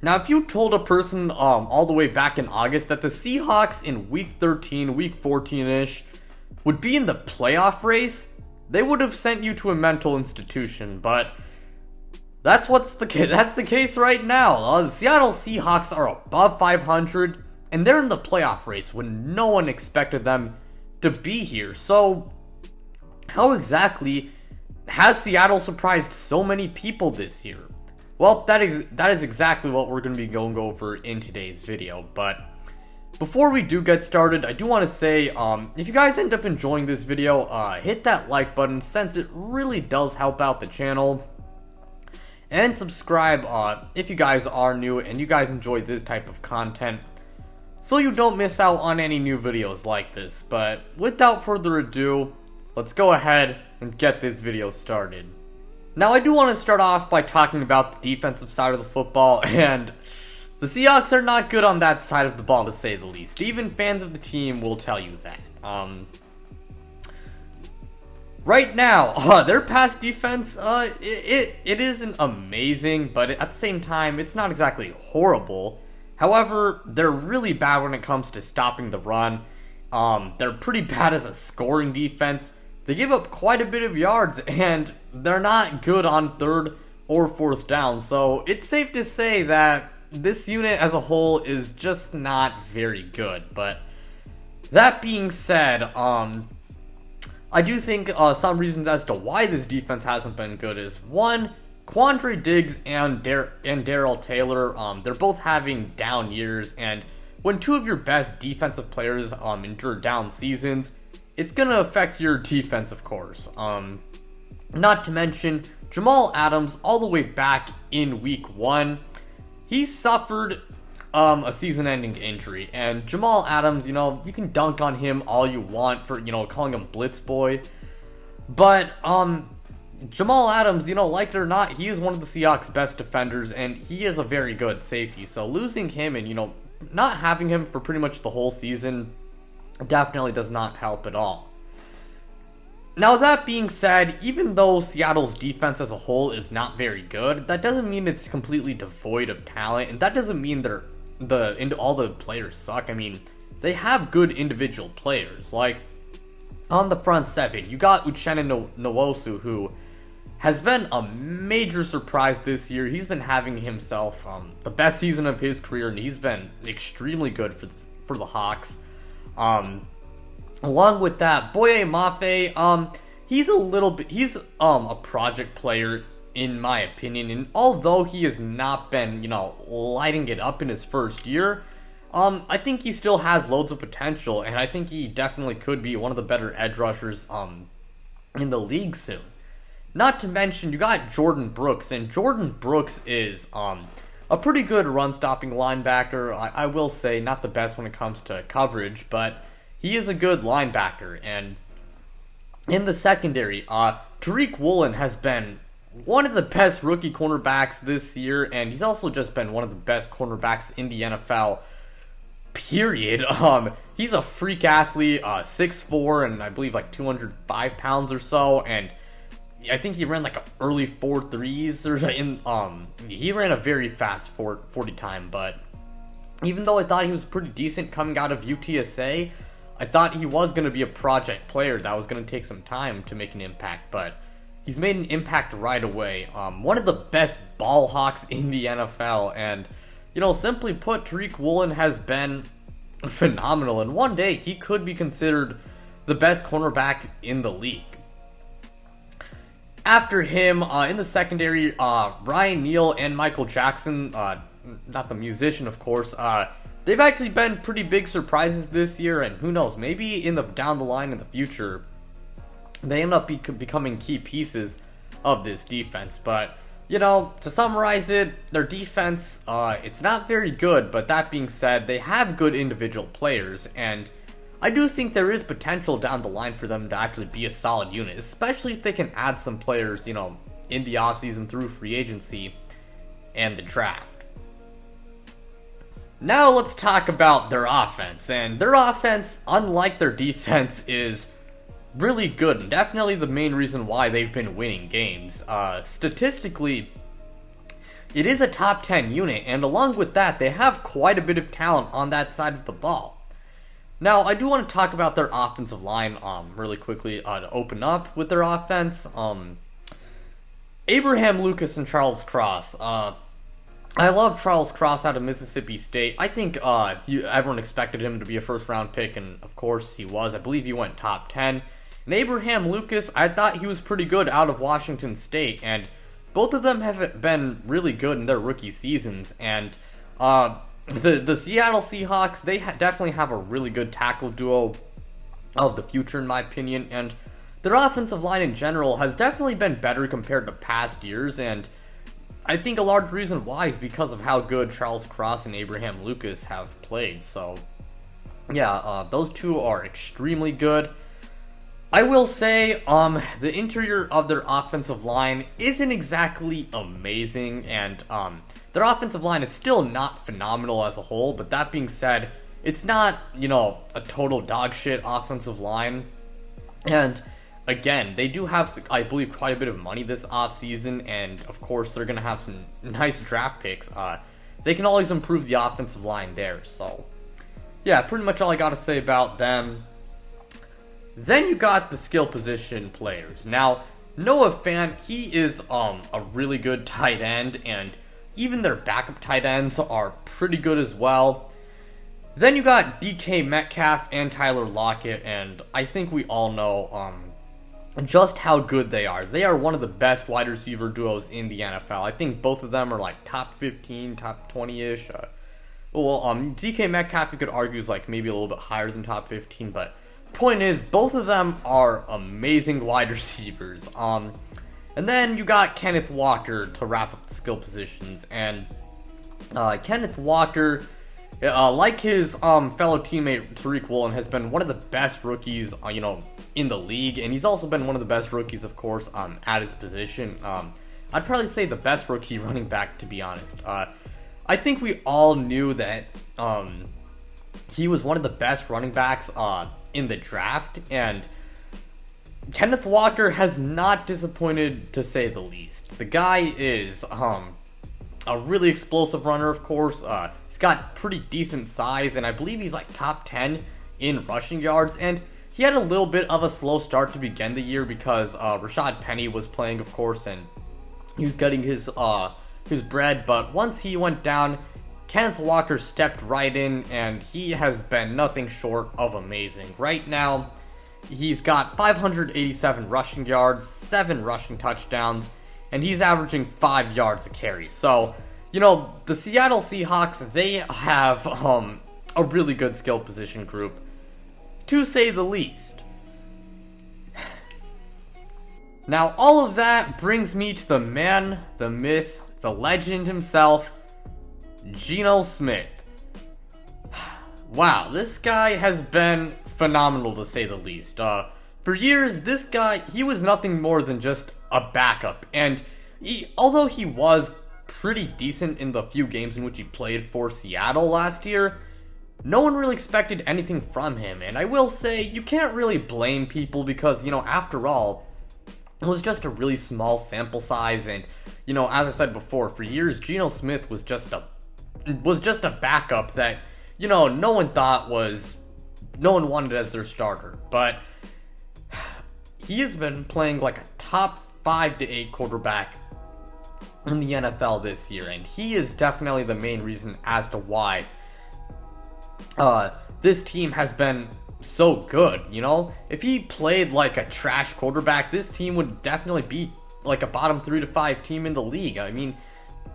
Now, if you told a person all the way back in August that the Seahawks in Week 13, Week 14-ish would be in the playoff race, they would have sent you to a mental institution. But that's the case right now. The Seattle Seahawks are above 500, and they're in the playoff race when no one expected them to be here. So, how exactly has Seattle surprised so many people this year? Well, that is exactly what we're going to be going over in today's video. But before we do get started, I do want to say, if you guys end up enjoying this video, hit that like button since it really does help out the channel. And subscribe if you guys are new and you guys enjoy this type of content, so you don't miss out on any new videos like this. But without further ado, let's go ahead and get this video started. Now, I do want to start off by talking about the defensive side of the football, and the Seahawks are not good on that side of the ball, to say the least. Even fans of the team will tell you that. Right now, their pass defense, it isn't amazing, but at the same time, it's not exactly horrible. However, they're really bad when it comes to stopping the run. They're pretty bad as a scoring defense. They give up quite a bit of yards, and they're not good on third or fourth down. So it's safe to say that this unit as a whole is just not very good. But that being said, I do think some reasons as to why this defense hasn't been good is, one, Quandre Diggs and Darrell Taylor, they're both having down years, and when two of your best defensive players endure down seasons, it's going to affect your defense, of course. Not to mention, Jamal Adams, all the way back in Week 1, he suffered a season-ending injury. And Jamal Adams, you can dunk on him all you want for, calling him Blitz Boy. But, Jamal Adams, like it or not, he is one of the Seahawks' best defenders, and he is a very good safety. So losing him and, not having him for pretty much the whole season definitely does not help at all. Now, that being said, even though Seattle's defense as a whole is not very good, that doesn't mean it's completely devoid of talent, and that doesn't mean all the players suck. I mean, they have good individual players. Like, on the front seven, you got Uchenna Nwosu, who has been a major surprise this year. He's been having himself the best season of his career, and he's been extremely good for the Hawks. Along with that, Boye Mafe, he's a project player in my opinion, and although he has not been, lighting it up in his first year, I think he still has loads of potential, and I think he definitely could be one of the better edge rushers, in the league soon. Not to mention, you got Jordan Brooks, and Jordan Brooks is, a pretty good run-stopping linebacker. I will say, not the best when it comes to coverage, but he is a good linebacker. And in the secondary, Tariq Woolen has been one of the best rookie cornerbacks this year, and he's also just been one of the best cornerbacks in the NFL, period. He's a freak athlete, 6'4", and I believe like 205 pounds or so, and I think he ran like an early 4.3s or he ran a very fast 40 time. But even though I thought he was pretty decent coming out of UTSA, I thought he was going to be a project player that was going to take some time to make an impact, but he's made an impact right away. One of the best ball hawks in the NFL, and simply put, Tariq Woolen has been phenomenal, and one day he could be considered the best cornerback in the league. After him, in the secondary, Ryan Neal and Michael Jackson, not the musician, of course, they've actually been pretty big surprises this year, and who knows, maybe down the line in the future, they end up becoming key pieces of this defense. But, to summarize it, their defense, it's not very good, but that being said, they have good individual players, and I do think there is potential down the line for them to actually be a solid unit, especially if they can add some players, in the offseason through free agency and the draft. Now let's talk about their offense, and their offense, unlike their defense, is really good, and definitely the main reason why they've been winning games. Statistically, it is a top 10 unit, and along with that, they have quite a bit of talent on that side of the ball. Now, I do want to talk about their offensive line really quickly to open up with their offense. Abraham Lucas and Charles Cross. I love Charles Cross out of Mississippi State. I think everyone expected him to be a first-round pick, and of course he was. I believe he went top 10. And Abraham Lucas, I thought he was pretty good out of Washington State, and both of them have been really good in their rookie seasons, and the Seattle Seahawks, they definitely have a really good tackle duo of the future, in my opinion, and their offensive line in general has definitely been better compared to past years, and I think a large reason why is because of how good Charles Cross and Abraham Lucas have played. So, yeah, those two are extremely good. I will say, the interior of their offensive line isn't exactly amazing, and their offensive line is still not phenomenal as a whole, but that being said, it's not, a total dog shit offensive line. And again, they do have, I believe, quite a bit of money this offseason, and of course, they're going to have some nice draft picks. They can always improve the offensive line there, so yeah, pretty much all I got to say about them. Then you got the skill position players. Now, Noah Fant, he is a really good tight end, and even their backup tight ends are pretty good as well. Then you got DK Metcalf and Tyler Lockett, and I think we all know just how good they are. They are one of the best wide receiver duos in the NFL. I think both of them are like top 15, top 20-ish. DK Metcalf, you could argue, is like maybe a little bit higher than top 15, but point is, both of them are amazing wide receivers. And then you got Kenneth Walker to wrap up the skill positions, and Kenneth Walker, like his fellow teammate Tariq Woolen, has been one of the best rookies, in the league, and he's also been one of the best rookies, of course, at his position. I'd probably say the best rookie running back, to be honest. I think we all knew that he was one of the best running backs in the draft, and Kenneth Walker has not disappointed, to say the least. The guy is a really explosive runner, of course. He's got pretty decent size, and I believe he's like top 10 in rushing yards, and he had a little bit of a slow start to begin the year because Rashad Penny was playing, of course, and he was getting his bread, but once he went down, Kenneth Walker stepped right in, and he has been nothing short of amazing. Right now, he's got 587 rushing yards, 7 rushing touchdowns, and he's averaging 5 yards a carry. So, the Seattle Seahawks, they have a really good skill position group, to say the least. Now, all of that brings me to the man, the myth, the legend himself, Geno Smith. Wow, this guy has been phenomenal, to say the least. For years, this guy, he was nothing more than just a backup, and although he was pretty decent in the few games in which he played for Seattle last year, no one really expected anything from him, and I will say, you can't really blame people because, after all, it was just a really small sample size, and, as I said before, for years, Geno Smith was just a backup that, no one wanted as their starter, but he has been playing like a top 5 to 8 quarterback in the NFL this year, and he is definitely the main reason as to why this team has been so good. If he played like a trash quarterback, this team would definitely be like a bottom 3 to 5 team in the league. I mean,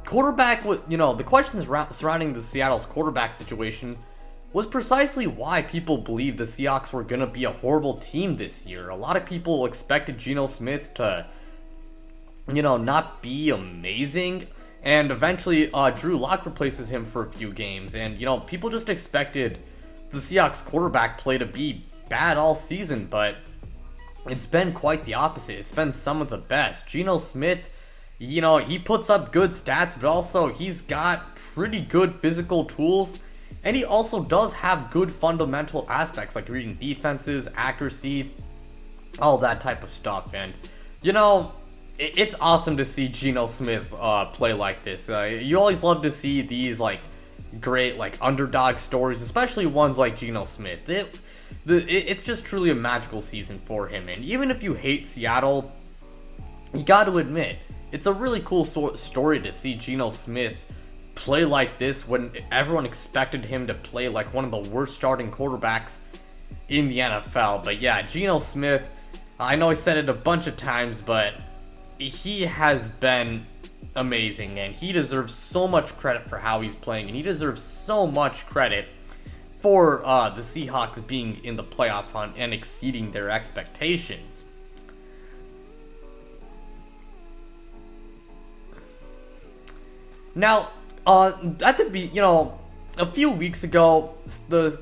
quarterback, the questions surrounding the Seattle's quarterback situation was precisely why people believed the Seahawks were going to be a horrible team this year. A lot of people expected Geno Smith to, not be amazing, and eventually Drew Lock replaces him for a few games, and, people just expected the Seahawks quarterback play to be bad all season, but it's been quite the opposite. It's been some of the best. Geno Smith, he puts up good stats, but also he's got pretty good physical tools, and he also does have good fundamental aspects like reading defenses, accuracy, all that type of stuff. And, it's awesome to see Geno Smith play like this. You always love to see these like great like underdog stories, especially ones like Geno Smith. It's just truly a magical season for him, and even if you hate Seattle, you got to admit it's a really cool story to see Geno Smith play like this when everyone expected him to play like one of the worst starting quarterbacks in the NFL. But yeah, Geno Smith, I know I said it a bunch of times, but he has been amazing, and he deserves so much credit for how he's playing, and he deserves so much credit for the Seahawks being in the playoff hunt and exceeding their expectations. Now, at the a few weeks ago, the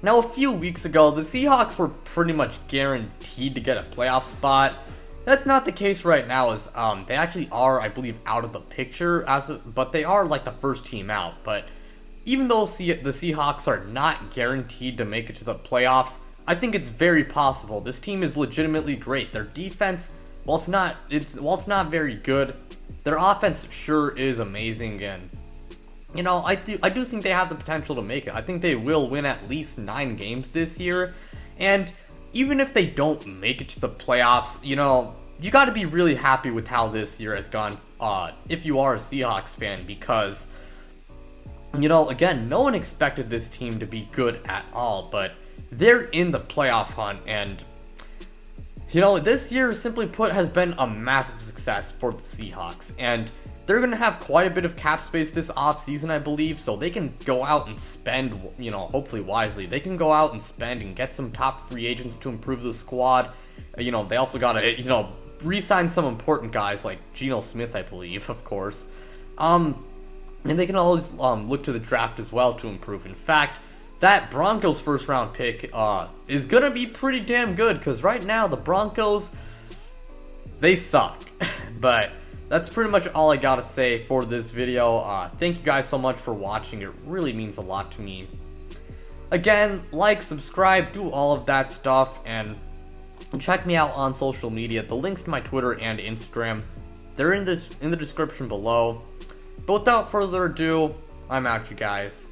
Seahawks were pretty much guaranteed to get a playoff spot. That's not the case right now, as they actually are, I believe, out of the picture but they are like the first team out. But even though the Seahawks are not guaranteed to make it to the playoffs, I think it's very possible. This team is legitimately great. Their defense, while it's not very good, their offense sure is amazing, and I do think they have the potential to make it. I think they will win at least 9 games this year, and even if they don't make it to the playoffs, you got to be really happy with how this year has gone, if you are a Seahawks fan, because, again, no one expected this team to be good at all, but they're in the playoff hunt, and, this year, simply put, has been a massive success for the Seahawks, and they're going to have quite a bit of cap space this offseason, I believe, so they can go out and spend, hopefully wisely. They can go out and spend and get some top free agents to improve the squad. They also got to, re-sign some important guys like Geno Smith, I believe, of course. And they can always look to the draft as well to improve. In fact, that Broncos first-round pick is going to be pretty damn good, because right now the Broncos, they suck. But that's pretty much all I gotta say for this video. Thank you guys so much for watching. It really means a lot to me. Again, like, subscribe, do all of that stuff, and check me out on social media. The links to my Twitter and Instagram, they're in the description below. But without further ado, I'm out, you guys.